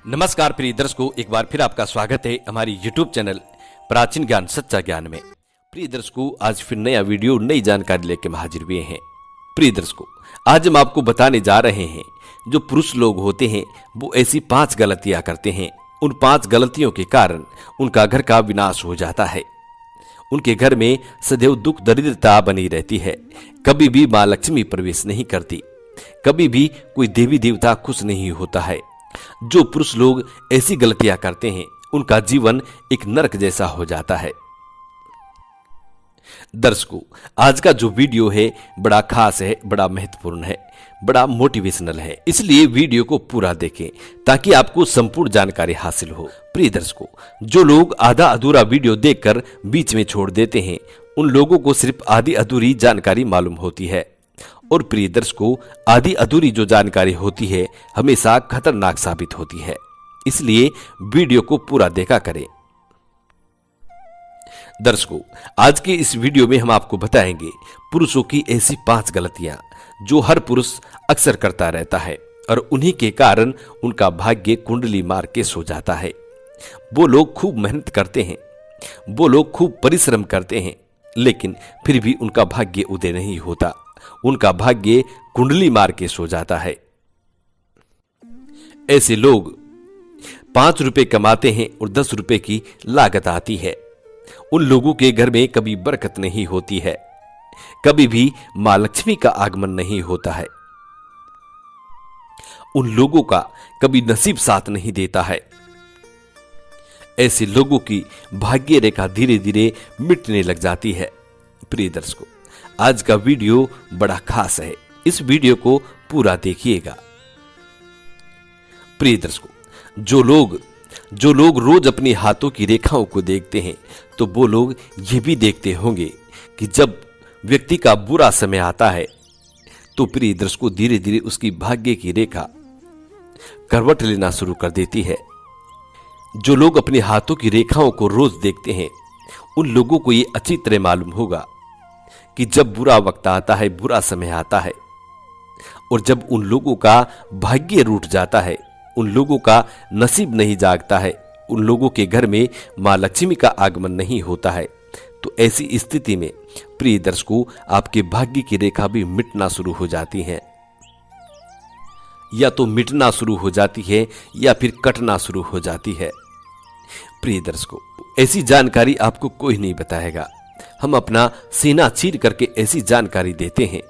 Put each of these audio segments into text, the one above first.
नमस्कार प्रिय दर्शकों, एक बार फिर आपका स्वागत है हमारी YouTube चैनल प्राचीन ज्ञान सच्चा ज्ञान में। प्रिय दर्शकों, आज फिर नया वीडियो नई जानकारी लेकर हाजिर हुए हैं। प्रिय दर्शकों, आज हम आपको बताने जा रहे हैं जो पुरुष लोग होते हैं वो ऐसी 5 गलतियां करते हैं। उन 5 गलतियों के कारण उनका घर का विनाश हो जाता है। उनके घर में सदैव दुख दरिद्रता बनी रहती है। कभी भी माँ लक्ष्मी प्रवेश नहीं करती, कभी भी कोई देवी देवता खुश नहीं होता है। जो पुरुष लोग ऐसी गलतियां करते हैं उनका जीवन एक नरक जैसा हो जाता है। दर्शकों, आज का जो वीडियो है बड़ा खास है, बड़ा महत्वपूर्ण है, बड़ा मोटिवेशनल है, इसलिए वीडियो को पूरा देखें ताकि आपको संपूर्ण जानकारी हासिल हो। प्रिय दर्शकों, जो लोग आधा अधूरा वीडियो देखकर बीच में छोड़ देते हैं उन लोगों को सिर्फ आधी अधूरी जानकारी मालूम होती है। और प्रिय दर्शकों, आधी अधूरी जो जानकारी होती है हमेशा खतरनाक साबित होती है, इसलिए वीडियो को पूरा देखा करें। दर्शकों, आज के इस वीडियो में हम आपको बताएंगे पुरुषों की ऐसी 5 गलतियां जो हर पुरुष अक्सर करता रहता है और उन्हीं के कारण उनका भाग्य कुंडली मार के सो जाता है। वो लोग खूब मेहनत करते हैं, वो लोग खूब परिश्रम करते हैं, लेकिन फिर भी उनका भाग्य उदय नहीं होता। उनका भाग्य कुंडली मार के सो जाता है। ऐसे लोग 5 रुपए कमाते हैं और 10 रुपए की लागत आती है। उन लोगों के घर में कभी बरकत नहीं होती है, कभी भी मां लक्ष्मी का आगमन नहीं होता है। उन लोगों का कभी नसीब साथ नहीं देता है। ऐसे लोगों की भाग्य रेखा धीरे धीरे मिटने लग जाती है। प्रिय दर्शकों, आज का वीडियो बड़ा खास है, इस वीडियो को पूरा देखिएगा। प्रिय दर्शकों, जो लोग रोज अपनी हाथों की रेखाओं को देखते हैं तो वो लोग ये भी देखते होंगे कि जब व्यक्ति का बुरा समय आता है तो प्रिय दर्शकों धीरे धीरे उसकी भाग्य की रेखा करवट लेना शुरू कर देती है। जो लोग अपने हाथों की रेखाओं को रोज देखते हैं उन लोगों को ये अच्छी तरह मालूम होगा कि जब बुरा वक्त आता है, बुरा समय आता है, और जब उन लोगों का भाग्य रूठ जाता है, उन लोगों का नसीब नहीं जागता है, उन लोगों के घर में मां लक्ष्मी का आगमन नहीं होता है, तो ऐसी स्थिति में प्रिय दर्शकों आपके भाग्य की रेखा भी मिटना शुरू हो जाती है। या तो मिटना शुरू हो जाती है या फिर कटना शुरू हो जाती है। प्रिय दर्शकों, ऐसी जानकारी आपको कोई नहीं बताएगा। हम अपना सीना चीर करके ऐसी जानकारी देते हैं।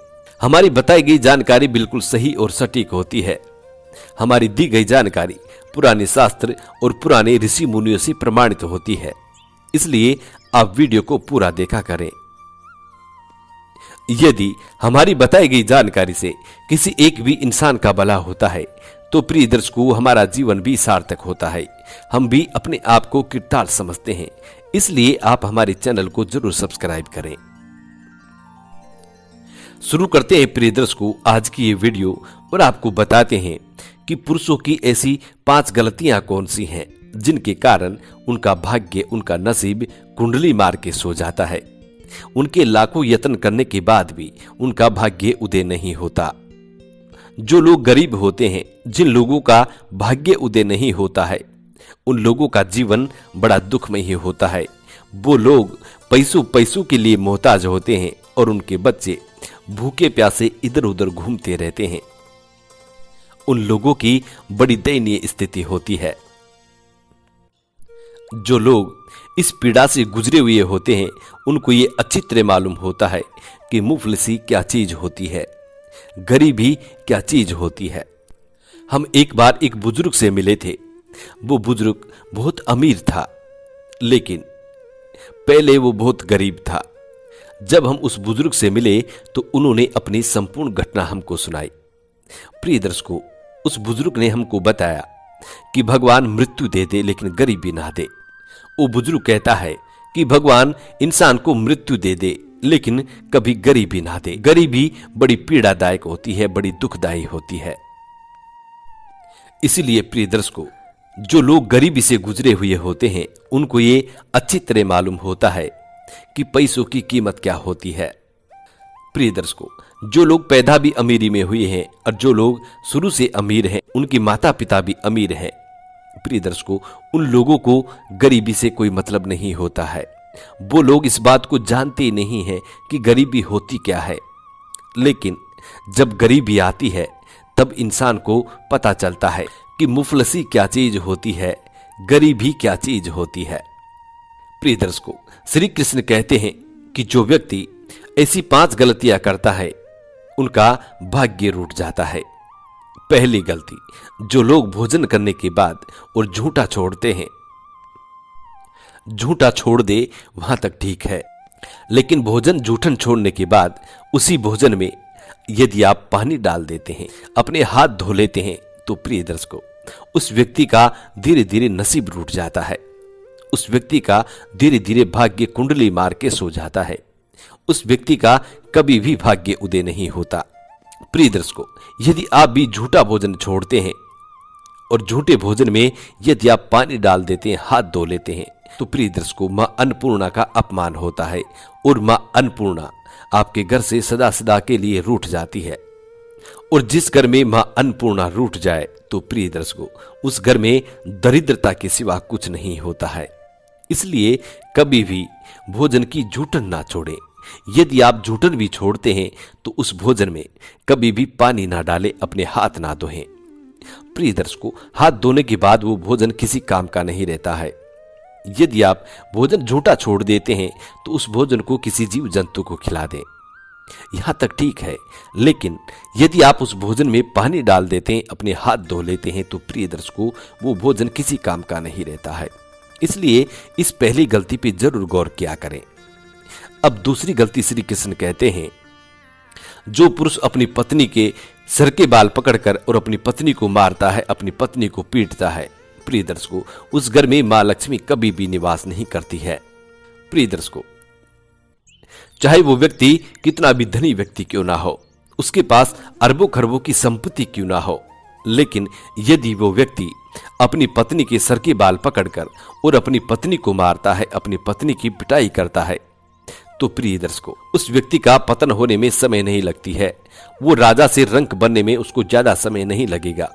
हमारी बताई गई जानकारी बिल्कुल सही और सटीक होती है। हमारी दी गई जानकारी पुराने शास्त्र और पुराने ऋषि मुनियों से प्रमाणित होती है, इसलिए आप वीडियो को पूरा देखा करें। यदि हमारी बताई गई जानकारी से किसी एक भी इंसान का भला होता है तो प्रिय दर्शकों हमारा जीवन भी सार्थक होता है। हम भी अपने आप को किरदार समझते हैं, इसलिए आप हमारे चैनल को जरूर सब्सक्राइब करें। शुरू करते हैं प्रिय दर्शकों आज की ये वीडियो और आपको बताते हैं कि पुरुषों की ऐसी 5 गलतियां कौन सी हैं जिनके कारण उनका भाग्य, उनका नसीब कुंडली मार के सो जाता है। उनके लाखों यत्न करने के बाद भी उनका भाग्य उदय नहीं होता। जो लोग गरीब होते हैं, जिन लोगों का भाग्य उदय नहीं होता है, उन लोगों का जीवन बड़ा दुखमय होता है। वो लोग पैसों के लिए मोहताज होते हैं और उनके बच्चे भूखे प्यासे इधर उधर घूमते रहते हैं। उन लोगों की बड़ी दयनीय स्थिति होती है। जो लोग इस पीड़ा से गुजरे हुए होते हैं उनको ये अच्छी तरह मालूम होता है कि मुफलिसी क्या चीज होती है, गरीबी क्या चीज होती है। हम एक बार एक बुजुर्ग से मिले थे। वो बुजुर्ग बहुत अमीर था, लेकिन पहले वो बहुत गरीब था। जब हम उस बुजुर्ग से मिले तो उन्होंने अपनी संपूर्ण घटना हमको सुनाई। प्रिय दर्शकों, उस बुजुर्ग ने हमको बताया कि भगवान मृत्यु दे दे लेकिन गरीबी ना दे। वो बुजुर्ग कहता है कि भगवान इंसान को मृत्यु दे दे लेकिन कभी गरीबी ना दे। गरीबी बड़ी पीड़ादायक होती है, बड़ी दुखदायी होती है। इसीलिए प्रिय दर्शकों, जो लोग गरीबी से गुजरे हुए होते हैं उनको ये अच्छी तरह मालूम होता है कि पैसों की कीमत क्या होती है। प्रिय दर्शकों, जो लोग पैदा भी अमीरी में हुए हैं और जो लोग शुरू से अमीर हैं, उनके माता पिता भी अमीर हैं, प्रिय दर्शकों, उन लोगों को गरीबी से कोई मतलब नहीं होता है। वो लोग इस बात को जानते ही नहीं है कि गरीबी होती क्या है। लेकिन जब गरीबी आती है तब इंसान को पता चलता है कि मुफलसी क्या चीज होती है, गरीबी क्या चीज होती है। प्रिय दर्शकों, श्री कृष्ण कहते हैं कि जो व्यक्ति ऐसी 5 गलतियां करता है उनका भाग्य रूठ जाता है। पहली गलती, जो लोग भोजन करने के बाद और झूठा छोड़ते हैं। झूठा छोड़ दे वहां तक ठीक है, लेकिन भोजन जूठन छोड़ने के बाद उसी भोजन में यदि आप पानी डाल देते हैं, अपने हाथ धो लेते हैं, तो प्रिय दर्शकों, उस व्यक्ति का धीरे धीरे नसीब रूठ जाता है। उस व्यक्ति का धीरे धीरे भाग्य कुंडली मार के सो जाता है। उस व्यक्ति का कभी भी भाग्य उदय नहीं होता। प्रिय दर्शकों, यदि आप भी झूठा भोजन छोड़ते हैं और झूठे भोजन में यदि आप पानी डाल देते हैं, हाथ धो लेते हैं, तो प्रिय दर्शकों, मां अन्नपूर्णा का अपमान होता है और मां अन्नपूर्णा आपके घर से सदा सदा के लिए रूठ जाती है। और जिस घर में मां अन्नपूर्णा रूठ जाए तो प्रिय दर्शकों, उस घर में दरिद्रता के सिवा कुछ नहीं होता है। इसलिए कभी भी भोजन की जूठन ना छोड़ें। यदि आप जूठन भी छोड़ते हैं तो उस भोजन में कभी भी पानी ना डालें, अपने हाथ ना धोएं। प्रिय दर्शकों, हाथ धोने के बाद वो भोजन किसी काम का नहीं रहता है। यदि आप भोजन झूठा छोड़ देते हैं तो उस भोजन को किसी जीव जंतु को खिला दें, यहां तक ठीक है। लेकिन यदि आप उस भोजन में पानी डाल देते हैं, अपने हाथ धो लेते हैं, तो प्रिय दर्शकों, वो भोजन किसी काम का नहीं रहता है। इसलिए इस पहली गलती पे जरूर गौर किया करें। अब दूसरी गलती श्री कृष्ण कहते हैं, जो पुरुष अपनी पत्नी के सर के बाल पकड़कर और अपनी पत्नी को मारता है, अपनी पत्नी को पीटता है, प्रिय दर्शकों, उस घर में मां लक्ष्मी कभी भी निवास नहीं करती है। प्रिय दर्शकों, चाहे वो व्यक्ति कितना भी धनी व्यक्ति क्यों ना हो, उसके पास अरबों खरबों की संपत्ति क्यों ना हो, लेकिन यदि वो व्यक्ति अपनी पत्नी के सर के बाल पकड़कर और अपनी पत्नी को मारता है, अपनी पत्नी की पिटाई करता है, तो प्रिय दर्शकों, उस व्यक्ति का पतन होने में समय नहीं लगती है। वो राजा से रंक बनने में उसको ज्यादा समय नहीं लगेगा।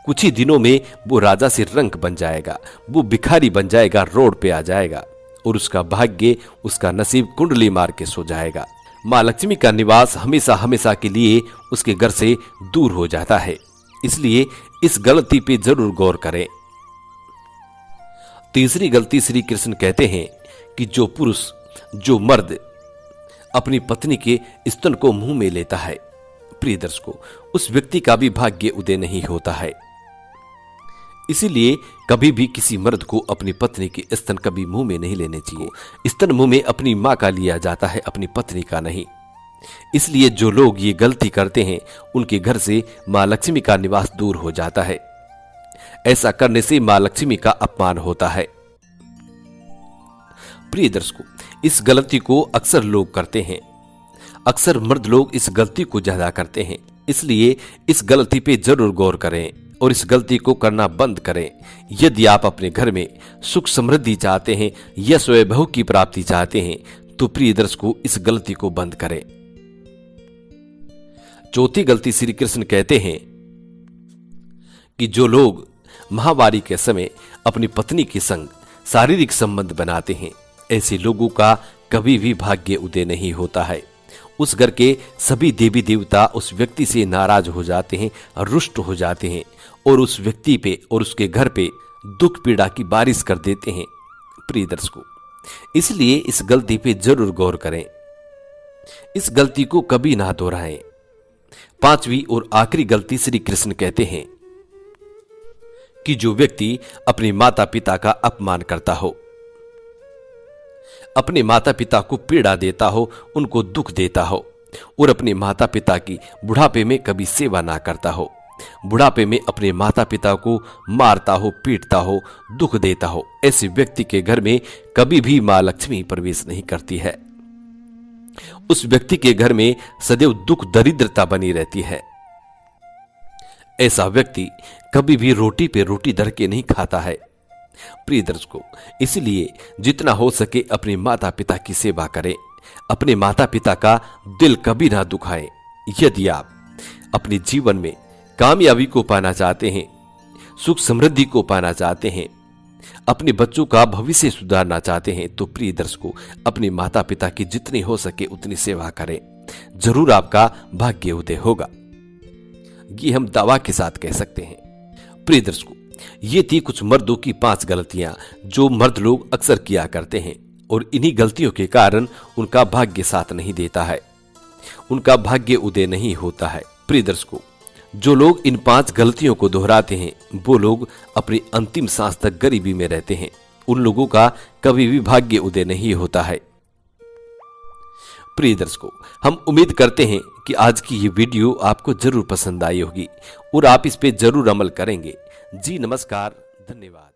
कुछ ही दिनों में वो राजा से रंक बन जाएगा, वो भिखारी बन जाएगा, रोड पे आ जाएगा और उसका भाग्य, उसका नसीब कुंडली मार के सो जाएगा। मां लक्ष्मी का निवास हमेशा हमेशा के लिए उसके घर से दूर हो जाता है। इसलिए इस गलती पे जरूर गौर करें। तीसरी गलती श्री कृष्ण कहते हैं कि जो पुरुष, जो मर्द अपनी पत्नी के स्तन को मुंह में लेता है, प्रिय दर्शकों, उस व्यक्ति का भी भाग्य उदय नहीं होता है। इसीलिए कभी भी किसी मर्द को अपनी पत्नी के स्तन कभी मुंह में नहीं लेने चाहिए। स्तन मुंह में अपनी मां का लिया जाता है, अपनी पत्नी का नहीं। इसलिए जो लोग ये गलती करते हैं, उनके घर से मां लक्ष्मी का निवास दूर हो जाता है। ऐसा करने से मां लक्ष्मी का अपमान होता है। प्रिय दर्शकों, इस गलती को अक्सर लोग करते हैं। अक्सर मर्द लोग इस गलती को ज्यादा करते हैं। इसलिए इस गलती पे जरूर गौर करें और इस गलती को करना बंद करें। यदि आप अपने घर में सुख समृद्धि चाहते हैं, यश वैभव की प्राप्ति चाहते हैं, तो प्रिय दर्शकों, इस गलती को बंद करें। चौथी गलती श्री कृष्ण कहते हैं कि जो लोग महावारी के समय अपनी पत्नी के संग शारीरिक संबंध बनाते हैं, ऐसे लोगों का कभी भी भाग्य उदय नहीं होता है। उस घर के सभी देवी देवता उस व्यक्ति से नाराज हो जाते हैं, रुष्ट हो जाते हैं और उस व्यक्ति पे और उसके घर पे दुख पीड़ा की बारिश कर देते हैं। प्रिय दर्शकों, इसलिए इस गलती पे जरूर गौर करें। इस गलती को कभी ना दोहराएं। पांचवी और आखिरी गलती श्री कृष्ण कहते हैं कि जो व्यक्ति अपने माता पिता का अपमान करता हो, अपने माता पिता को पीड़ा देता हो, उनको दुख देता हो और अपने माता पिता की बुढ़ापे में कभी सेवा ना करता हो, बुढ़ापे में अपने माता पिता को मारता हो, पीटता हो, दुख देता हो, ऐसे व्यक्ति के घर में कभी भी मां लक्ष्मी प्रवेश नहीं करती है। उस व्यक्ति के घर में सदैव दुख दरिद्रता बनी रहती है। ऐसा व्यक्ति कभी भी रोटी पे रोटी धर के नहीं खाता है। प्रिय दर्शकों, इसलिए जितना हो सके अपने माता पिता की सेवा करें, अपने माता पिता का दिल कभी ना दुखाएं। यदि आप अपने जीवन में कामयाबी को पाना चाहते हैं, सुख समृद्धि को पाना चाहते हैं, अपने बच्चों का भविष्य सुधारना चाहते हैं, तो प्रिय दर्शकों, अपने माता पिता की जितनी हो सके उतनी सेवा करें। जरूर आपका भाग्य उदय होगा, ये हम दावा के साथ कह सकते हैं। प्रिय दर्शकों, ये थी कुछ मर्दों की 5 गलतियां जो मर्द लोग अक्सर किया करते हैं, और इन्हीं गलतियों के कारण उनका भाग्य साथ नहीं देता है, उनका भाग्य उदय नहीं होता है। प्रिय दर्शकों, जो लोग इन 5 गलतियों को दोहराते हैं वो लोग अपनी अंतिम सांस तक गरीबी में रहते हैं, उन लोगों का कभी भी भाग्य उदय नहीं होता है। प्रिय दर्शकों, हम उम्मीद करते हैं कि आज की ये वीडियो आपको जरूर पसंद आई होगी और आप इस पे जरूर अमल करेंगे। जी नमस्कार, धन्यवाद।